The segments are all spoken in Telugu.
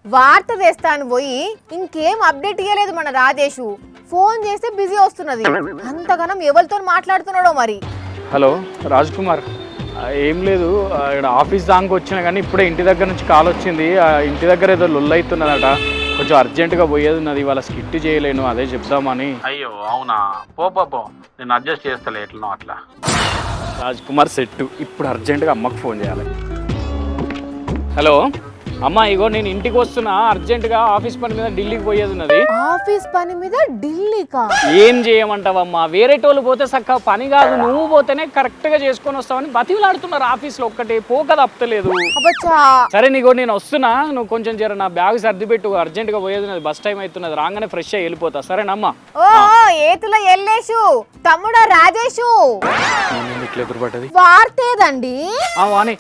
వార్త తెస్తాను పోయి ఇంకేం అప్డేట్ ఇవ్వలేదు మన రాజేషు. ఫోన్ చేస్తే బిజీ వస్తున్నది. అంతగానం ఎవరితో మాట్లాడుతున్నాడో మరి. హలో రాజ్ కుమార్, ఏం లేదు, ఇక్కడ ఆఫీస్ దానికి వచ్చినా కానీ ఇప్పుడే ఇంటి దగ్గర నుంచి కాల్ వచ్చింది. ఇంటి దగ్గర ఏదో లొల్లు అవుతున్నదట, కొంచెం అర్జెంటుగా పోయేది ఉన్నది, ఇవాళ స్కిట్ చేయలేను, అదే చెప్దామని. అయ్యో అవునా, పో నేను అడ్జస్ట్ చేస్తాలే ఎట్లనో అట్లా. రాజ్ కుమార్ సెట్టు, ఇప్పుడు అర్జెంటుగా అమ్మకు ఫోన్ చేయాలి. హలో అమ్మ, ఇగో నేను ఇంటికి వస్తున్నా, అర్జెంటుగా ఆఫీస్ పని మీద ఢిల్లీకి పోయేది ఉన్నది. ఆఫీస్ పని మీద ఢిల్లీకా? ఏం చేయమంటావమ్మా, వేరేటోళ్ళు పోతే చక్కగా పని కాదు, నువ్వు పోతేనే కరెక్ట్ గా చేసుకొని వస్తావని బతిలాడుతున్నారు ఆఫీస్ లో, ఒక్కటే పోక తప్పలేదు. సరే నీకో నేను వస్తున్నా, నువ్వు కొంచెం జర నా బ్యాగ్ సర్ది పెట్టు, అర్జెంట్ గా పోయేది ఉన్నది, బస్ టైం అవుతున్నది, రాగానే ఫ్రెష్ అయ్యి వెళ్ళిపోతా. సరేనమ్మా? ఓ ఏతుల ఎల్లేషు తమ్ముడా రాజేషు, ఎదురుపడ్డది వార్తేదండి. వాణి,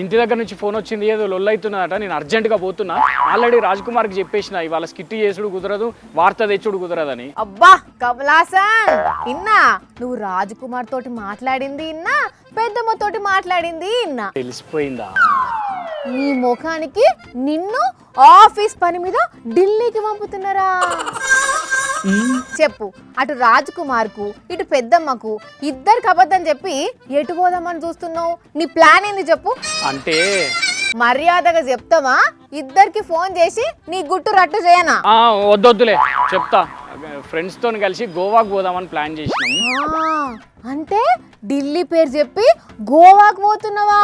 ఇంటి దగ్గర నుంచి ఫోన్ వచ్చింది, ఏదో లొల్లు అవుతున్నదట, నేను అర్జెంట్ గా పోతున్నా. ఆల్రెడీ రాజ్ కుమార్ కి చెప్పేసిన ఇవాళ స్కిట్ చేసుడు కుదరదు, వార్త తెచ్చుడు కుదరదని. అబ్బా కమలాసన్, ఇన్నా నువ్వు రాజ్ కుమార్ తోటి మాట్లాడింది ఇన్నా, పెద్దమ్మ తోటి మాట్లాడింది ఇన్నా. తెలిసిపోయిందా? నీ ముఖానికి నిన్ను ఆఫీస్ పని మీద ఢిల్లీకి పంపుతున్నారా? చెప్పు, అటు రాజ్ కుమార్ కు ఇటు పెద్దమ్మకు ఇద్దరికి అబద్ధం చెప్పి ఎటు పోదామని చూస్తున్నావు? నీ ప్లాన్ ఏంది చెప్పు. అంటే మర్యాదగా చెప్తావా? ఇద్దరికి ఫోన్ చేసి నీ గుట్టు రట్టు చేయనా? వద్దొద్దులే, చెప్తా. ఫ్రెండ్స్ తో కలిసి గోవాకు పోదామని ప్లాన్ చేసినాం. అంటే ఢిల్లీ పేరు చెప్పి గోవాకు పోతున్నావా?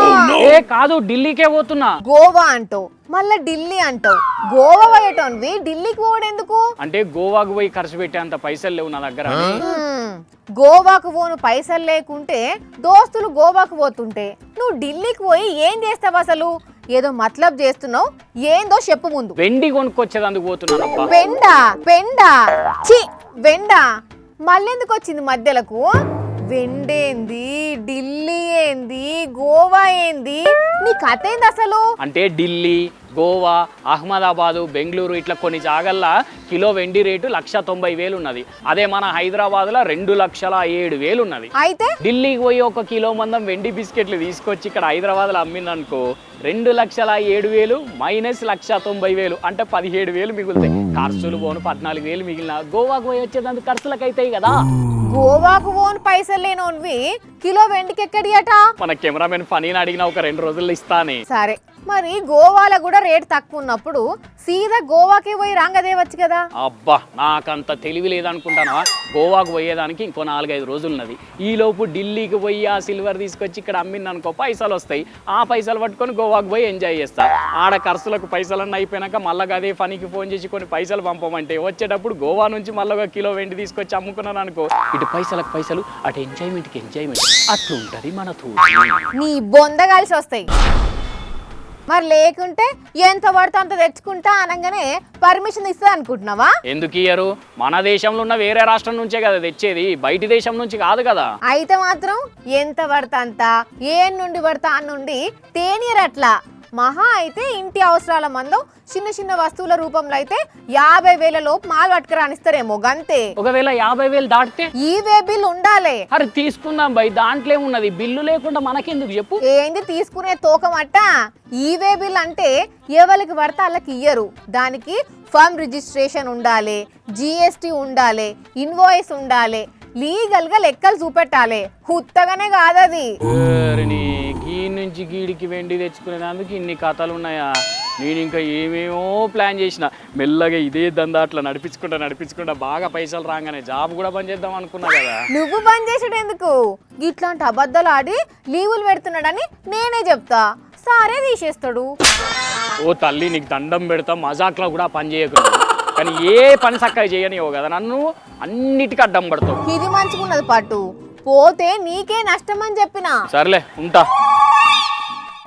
ఏ కాదు, ఢిల్లీకే పోతున్నా. గోవా అంటావు, మళ్ళా ఢిల్లీ అంటావు. గోవా పోయేటోన్వి ఢిల్లీకి పోవడం ఎందుకు? అంటే గోవాకు పోయి ఖర్చు పెట్టేంత పైసలు లేవు నా దగ్గర. గోవాకు పోను పైసలు లేకుంటే దోస్తులు గోవాకు పోతుంటే నువ్వు ఢిల్లీకి పోయి ఏం చేస్తావు అసలు? ఏదో మతలబ్ చేస్తున్నావు, ఏందో చెప్పు ముందు. వెండి కొనుక్కొచ్చేదందుకు పోతున్నాను. పెండా చి వెండా మళ్ళెందుకు వచ్చింది మధ్యలకు? వెండేంది, ఢిల్లీ ఏంది, గోవా ఏంది, నీ కథ ఏంది అసలు? అంటే ఢిల్లీ, గోవా, అహ్మదాబాదు, బెంగళూరు ఇట్లా కొన్ని జాగల్లా కిలో వెండి రేటు 1,90,000 ఉన్నది. అదే మన హైదరాబాద్ లో 2,07,000 ఉన్నది. అయితే ఢిల్లీకి పోయి 1 కిలో మందం వెండి బిస్కెట్లు తీసుకొచ్చి ఇక్కడ హైదరాబాద్ లో అమ్మిందనుకో 2,07,000 మైనస్ 1,90,000 అంటే 17,000 మిగులుతాయి. ఖర్చులు పోను 14,000 మిగిలిన గోవాకు పోయి వచ్చేదానికి ఖర్చులకు అవుతాయి కదా. గోవాకు పోను పైసలు లేనోన్వి కిలో వెండికి ఎక్కడియట? మన కెమెరామెన్ ఫనీని అడిగిన ఒక 2 రోజుల్లో ఇస్తానే. సరే, మరి గోవాలో కూడా రేట్ తక్కువ ఉన్నప్పుడు సీదా గోవాకి పోయి రాంగదేవచ్చు కదా. అబ్బా, నాకంత తెలివి లేదనుకుంటానా? గోవాకు పోయేదానికి ఇంకో 4-5 రోజులు ఉన్నది. ఈలోపు ఢిల్లీకి పోయి ఆ సిల్వర్ తీసుకొచ్చి ఇక్కడ అమ్మిందనుకో పైసలు వస్తాయి. ఆ పైసలు పట్టుకొని గోవాకు పోయి ఎంజాయ్ చేస్తా. ఆడ ఖర్చులకు పైసలన్నీ అయిపోయినాక మళ్ళీ అదే ఫనీకి ఫోన్ చేసి కొన్ని పైసలు పంపమంటే వచ్చేటప్పుడు గోవా నుంచి మళ్ళీ 1 కిలో వెండి తీసుకొచ్చి అమ్ముకున్నాను అనుకో, ఇటు పైసలకు పైసలు, అటు ఎంజాయ్మెంట్కి ఎంజాయ్మెంట్, అట్లుంటది మన తోడు. నీ బొంద కలిసి వస్తాయి. మరి లేకుంటే ఎంత పడితే అంత తెచ్చుకుంటా అనగానే పర్మిషన్ ఇస్తా అనుకుంటున్నావా? ఎందుకు ఇయ్యరు? మన దేశంలో ఉన్న వేరే రాష్ట్రం నుంచే కదా తెచ్చేది, బయటి దేశం నుంచి కాదు కదా. అయితే మాత్రం ఎంత పడతా అంత, ఏ నుండి పడతా అని నుండి తేనీరట్లా. మహా అయితే ఇంటి అవసరాల మందం చిన్న చిన్న వస్తువుల రూపంలో అయితే 50,000 లోపు మాల్ పట్టుకురానిస్తారేమో గంతే. ఒకవేళ 50,000 దాటితే ఈవే బిల్ ఉండాలి. అరే తీసుకుందాం బై, దాంట్లో ఏమున్నది? బిల్లు లేకుండా మనకెందుకు చెప్పు? ఏంది తీసుకునే తోకమట్ట? ఈవే బిల్ అంటే ఎవరికి పడితే వాళ్ళకి ఇయ్యరు. దానికి ఫర్మ్ రిజిస్ట్రేషన్ ఉండాలి, GST ఉండాలి, ఇన్వాయిస్ ఉండాలి, లీగల్ గా లెక్కలు చూపెట్టాలి. హుత్తగానే కాదది. గీ నుంచి గీడికి వెండి తెచ్చుకునేందుకు ఇన్ని కథలు ఉన్నాయా? నేను ఇంకా ఏమేమో ప్లాన్ చేసిన, మెల్లగా ఇదే దందా అట్లా నడిపించుకుంటా బాగా పైసలు రాగానే జాబ్ కూడా బంద్ చేద్దాం అనుకున్నా కదా. నువ్వు బంద్ చేసాడు ఎందుకు? ఇట్లాంటి అబద్ధాలు ఆడి లీవులు పెడుతున్నాడని నేనే చెప్తా, సారే తీసేస్తాడు. ఓ తల్లి, నీకు దండం పెడతా, మజాక్లో కూడా పని చేయకుండా, కానీ ఏ పని చక్కగా చేయనివో కదా, నన్ను అన్నిటికీ అడ్డం పడతావు. ఇది మంచిగున్నది పట్టు, పోతే నీకే నష్టం అని చెప్పినా. సర్లే ఉంటా.